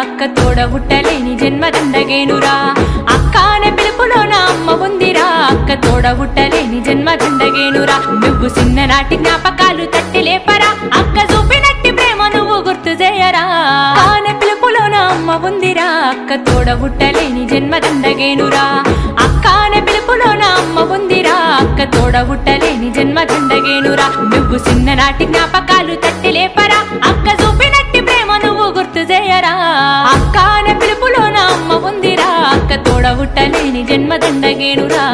అక్క తోడ హుట్టలేని జన్మ దండగేనురా అక్క అనే పిలుపులోన అమ్మ ఉందిరా అక్క తోడ హుట్టలేని జన్మ దండగేనురా నువ్వు చిన్ననాటి జ్ఞాపకాలు తట్టి లేపరా అక్క చూపినట్టి ప్రేమ నువ్వు గుర్తు చేయరా అనే పిలుపులోన అమ్మ ఉందిరా అక్క తోడ హుట్టలేని జన్మ దండగేనురా అక్క అనే పిలుపులోన అమ్మ ఉందిరా అక్క తోడ హుట్టలేని జన్మ దండగేనురా నువ్వు చిన్ననాటి జ్ఞాపకాలు తట్టి లేపరా అక్క చూపినట్టి ప్రేమ నువ్వు గుర్తు చేయరా అక్క అనే పిలుపులోన అమ్మ ఉందిరా అక్క తోడ హుట్టలేని జన్మ దండగేనురా